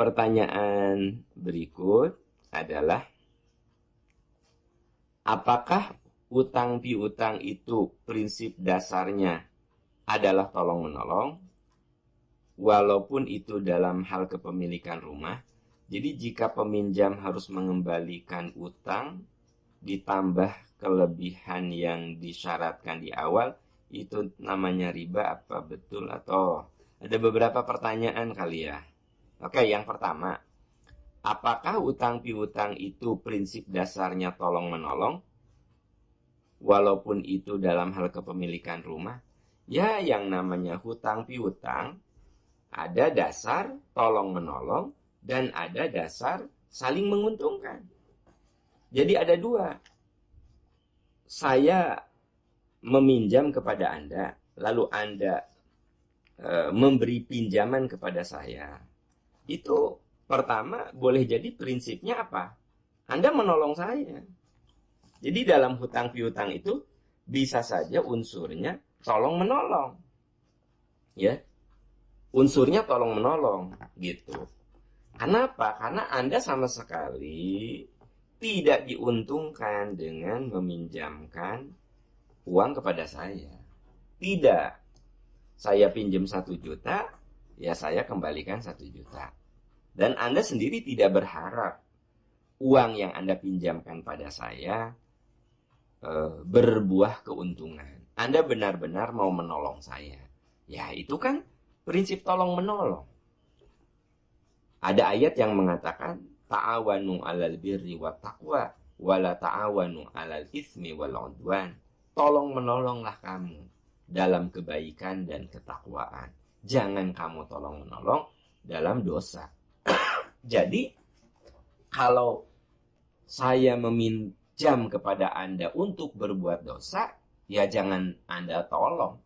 pertanyaan berikut adalah, apakah utang piutang itu prinsip dasarnya adalah tolong-menolong, walaupun itu dalam hal kepemilikan rumah? Jadi jika peminjam harus mengembalikan utang, ditambah kelebihan yang disyaratkan di awal, itu namanya riba apa betul? Atau ada beberapa pertanyaan kali ya. Oke, yang pertama, apakah utang piutang itu prinsip dasarnya tolong-menolong, walaupun itu dalam hal kepemilikan rumah? Ya, yang namanya hutang piutang ada dasar tolong-menolong dan ada dasar saling menguntungkan. Jadi ada dua. Saya meminjam kepada Anda, lalu Anda memberi pinjaman kepada saya. Itu pertama boleh jadi prinsipnya apa? Anda menolong saya. Jadi dalam hutang piutang itu bisa saja unsurnya tolong menolong. Ya. Unsurnya tolong menolong gitu. Kenapa? Karena Anda sama sekali tidak diuntungkan dengan meminjamkan uang kepada saya. Tidak. Saya pinjam 1 juta, ya saya kembalikan 1 juta. Dan Anda sendiri tidak berharap uang yang Anda pinjamkan pada saya berbuah keuntungan. Anda benar-benar mau menolong saya. Ya itu kan prinsip tolong menolong. Ada ayat yang mengatakan, ta'awanu 'alal birri wat taqwa wala ta'awanu 'alal itsmi wal 'udwan. Tolong menolonglah kamu dalam kebaikan dan ketakwaan. Jangan kamu tolong menolong dalam dosa. Jadi, kalau saya meminjam kepada Anda untuk berbuat dosa, ya jangan Anda tolong.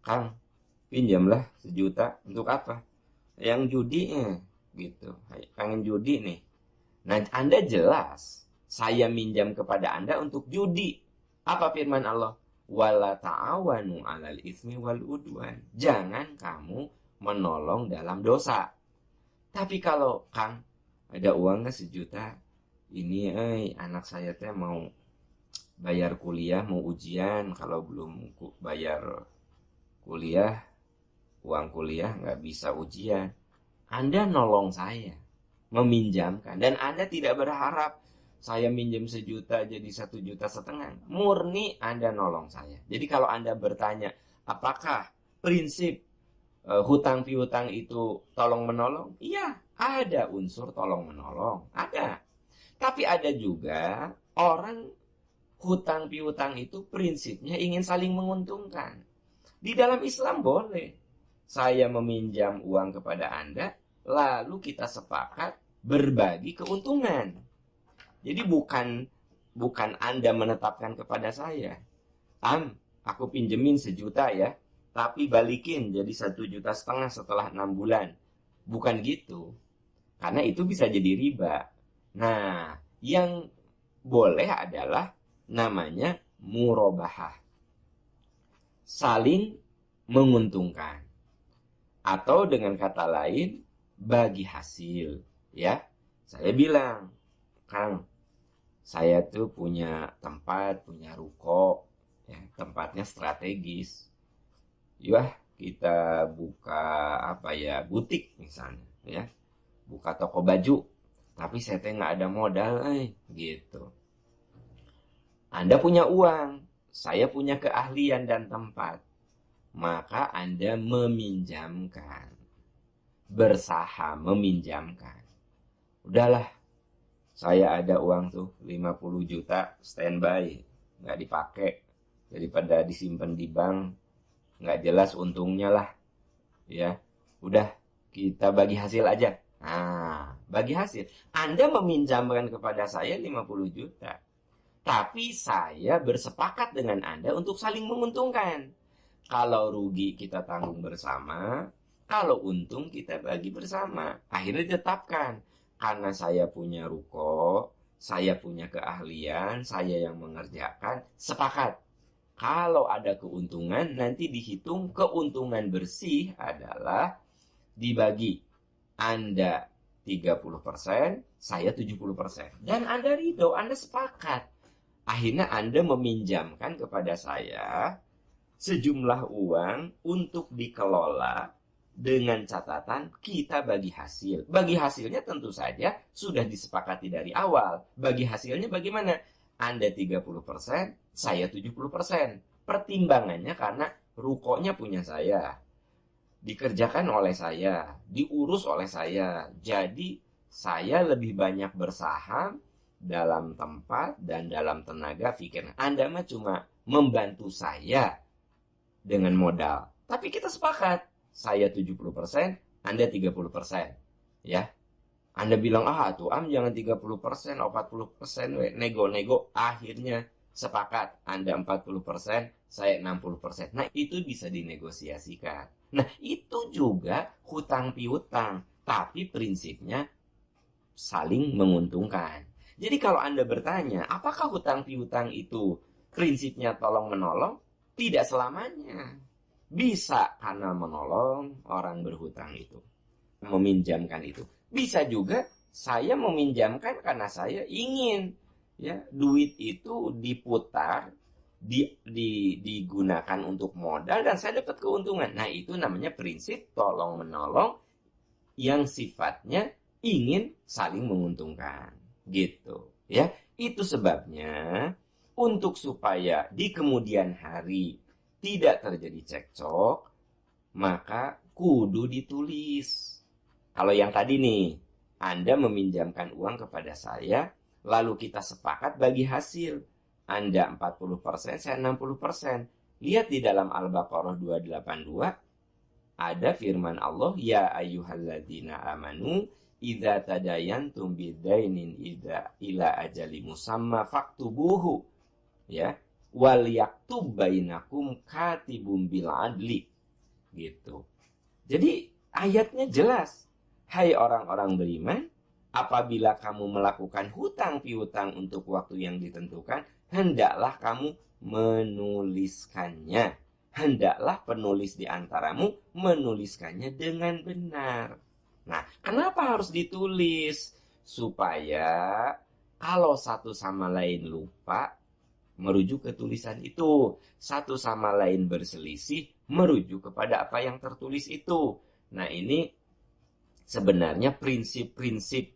Kang, pinjamlah 1 juta untuk apa? Yang judi gitu. Pengen judi nih. Nah, Anda jelas saya minjam kepada Anda untuk judi. Apa firman Allah? Wala ta'awanu 'alal itsmi wal 'udwan. Jangan kamu menolong dalam dosa. Tapi kalau Kang ada uang nggak 1 juta? Ini anak saya teh mau bayar kuliah, mau ujian. Kalau belum bayar kuliah, uang kuliah nggak bisa ujian. Anda nolong saya, meminjamkan. Dan Anda tidak berharap saya minjem 1 juta jadi 1,5 juta. Murni Anda nolong saya. Jadi kalau Anda bertanya, apakah prinsip hutang piutang itu tolong menolong? Iya, ada unsur tolong menolong. Ada. Tapi ada juga orang hutang piutang itu prinsipnya ingin saling menguntungkan. Di dalam Islam boleh. Saya meminjam uang kepada Anda, lalu kita sepakat berbagi keuntungan. Jadi bukan Anda menetapkan kepada saya, aku pinjemin 1 juta ya, tapi balikin jadi 1,5 juta setelah 6 bulan. Bukan gitu. Karena itu bisa jadi riba. Nah, yang boleh adalah namanya murabahah. Saling menguntungkan. Atau dengan kata lain, bagi hasil. Ya, saya bilang, Kang, saya tuh punya tempat, punya ruko, ya, tempatnya strategis. Yah, kita buka butik misalnya, ya, buka toko baju. Tapi saya tuh nggak ada modal, gitu. Anda punya uang, saya punya keahlian dan tempat. Maka Anda meminjamkan, bersaham meminjamkan. Udahlah, saya ada uang tuh 50 juta standby, nggak dipakai, daripada disimpan di bank, nggak jelas untungnya lah, ya. Udah, kita bagi hasil aja. Nah, bagi hasil. Anda meminjamkan kepada saya 50 juta, tapi saya bersepakat dengan Anda untuk saling menguntungkan. Kalau rugi kita tanggung bersama, kalau untung kita bagi bersama. Akhirnya ditetapkan, karena saya punya ruko, saya punya keahlian, saya yang mengerjakan, sepakat. Kalau ada keuntungan, nanti dihitung keuntungan bersih adalah dibagi. Anda 30%, saya 70%. Dan Anda ridho, Anda sepakat. Akhirnya Anda meminjamkan kepada saya sejumlah uang untuk dikelola dengan catatan kita bagi hasil. Bagi hasilnya tentu saja sudah disepakati dari awal. Bagi hasilnya bagaimana? Anda 30%, saya 70%. Pertimbangannya karena rukonya punya saya, dikerjakan oleh saya, diurus oleh saya. Jadi saya lebih banyak bersaham dalam tempat dan dalam tenaga pikiran. Anda mah cuma membantu saya dengan modal. Tapi kita sepakat, saya 70%, Anda 30%. Ya. Anda bilang, tuh jangan 30%, 40%, nego-nego. Akhirnya sepakat, Anda 40%, saya 60%. Nah, itu bisa dinegosiasikan. Nah, itu juga hutang piutang. Tapi prinsipnya saling menguntungkan. Jadi kalau Anda bertanya, apakah hutang piutang itu prinsipnya tolong-menolong? Tidak selamanya. Bisa karena menolong orang berhutang itu, meminjamkan itu. Bisa juga saya meminjamkan karena saya ingin duit itu diputar, digunakan untuk modal dan saya dapat keuntungan. Nah, itu namanya prinsip tolong-menolong yang sifatnya ingin saling menguntungkan. Gitu, ya. Itu sebabnya untuk supaya di kemudian hari tidak terjadi cekcok, maka kudu ditulis. Kalau yang tadi nih, Anda meminjamkan uang kepada saya, lalu kita sepakat bagi hasil. Anda 40%, saya 60%. Lihat di dalam Al-Baqarah 282, ada firman Allah, ya ayyuhalladzina amanu, idza tadayantum bidainin ila ajali musamma faktubuhu. Ya, wal yaktub bainakum katibum bil adli. Gitu. Jadi ayatnya jelas. Hai orang-orang beriman, apabila kamu melakukan hutang piutang untuk waktu yang ditentukan, hendaklah kamu menuliskannya. Hendaklah penulis di antaramu menuliskannya dengan benar. Nah, kenapa harus ditulis? Supaya kalau satu sama lain lupa, merujuk ke tulisan itu. Satu sama lain berselisih, merujuk kepada apa yang tertulis itu. Nah, ini sebenarnya prinsip-prinsip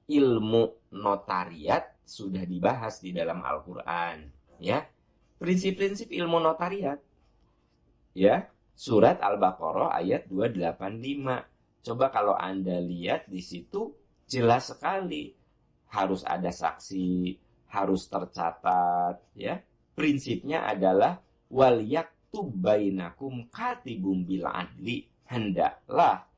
ilmu notariat sudah dibahas di dalam Al-Quran. Ya, prinsip-prinsip ilmu notariat. Ya, surat Al-Baqarah ayat 285. Coba kalau Anda lihat di situ jelas sekali. Harus ada saksi, harus tercatat, ya. Prinsipnya adalah wal yaktub bainakum katibum bil adli. Hendaklah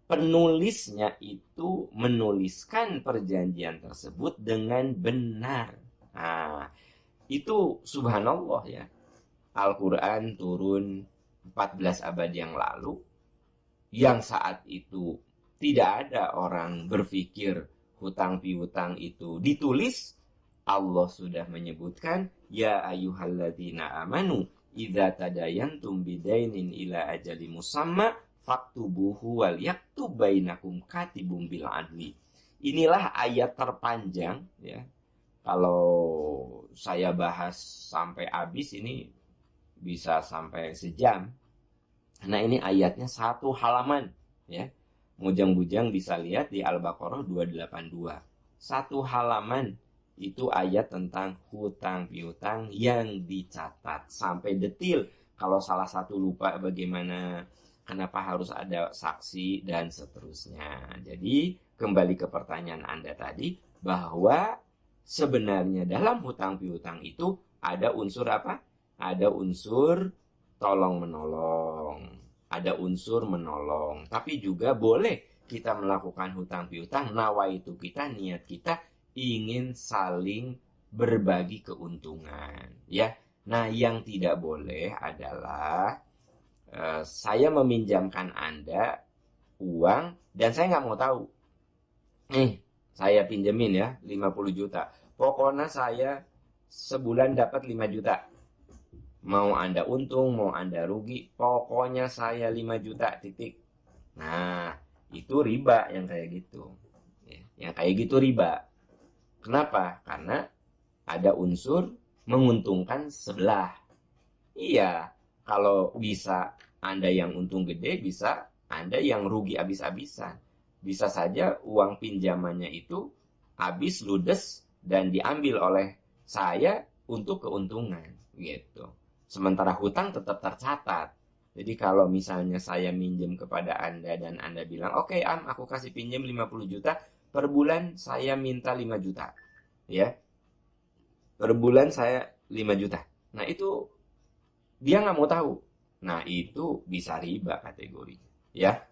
penulisnya itu menuliskan perjanjian tersebut dengan benar. Nah, itu subhanallah ya. Al-Quran turun 14 abad yang lalu, yang saat itu tidak ada orang berpikir hutang piutang itu ditulis. Allah sudah menyebutkan, ya ayyuhalladzina amanu, idza tadayantum bidainin ila ajali musamma faktubuhu wal yaktub bainakum katibum bil adli. Inilah ayat terpanjang ya. Kalau saya bahas sampai habis ini bisa sampai sejam. Nah, ini ayatnya satu halaman ya. Mujang-bujang bisa lihat di Al-Baqarah 282. Satu halaman itu ayat tentang hutang piutang yang dicatat sampai detil. Kalau salah satu lupa bagaimana, kenapa harus ada saksi dan seterusnya. Jadi kembali ke pertanyaan Anda tadi, bahwa sebenarnya dalam hutang piutang itu ada unsur apa? Ada unsur tolong-menolong, ada unsur menolong. Tapi juga boleh kita melakukan hutang piutang, nawaitu kita, niat kita ingin saling berbagi keuntungan, ya. Nah, yang tidak boleh adalah saya meminjamkan Anda uang dan saya nggak mau tahu. Saya pinjemin ya 50 juta. Pokoknya saya sebulan dapat 5 juta. Mau Anda untung, mau Anda rugi, pokoknya saya 5 juta titik. Nah, itu riba yang kayak gitu. Yang kayak gitu riba. Kenapa? Karena ada unsur menguntungkan sebelah. Iya, kalau bisa Anda yang untung gede, bisa Anda yang rugi habis-habisan. Bisa saja uang pinjamannya itu habis ludes dan diambil oleh saya untuk keuntungan gitu. Sementara hutang tetap tercatat. Jadi kalau misalnya saya minjem kepada Anda dan Anda bilang, "Oke, aku kasih pinjam 50 juta, per bulan saya minta 5 juta." Ya, per bulan saya 5 juta. Nah, itu dia nggak mau tahu. Nah, itu bisa riba kategorinya. Ya,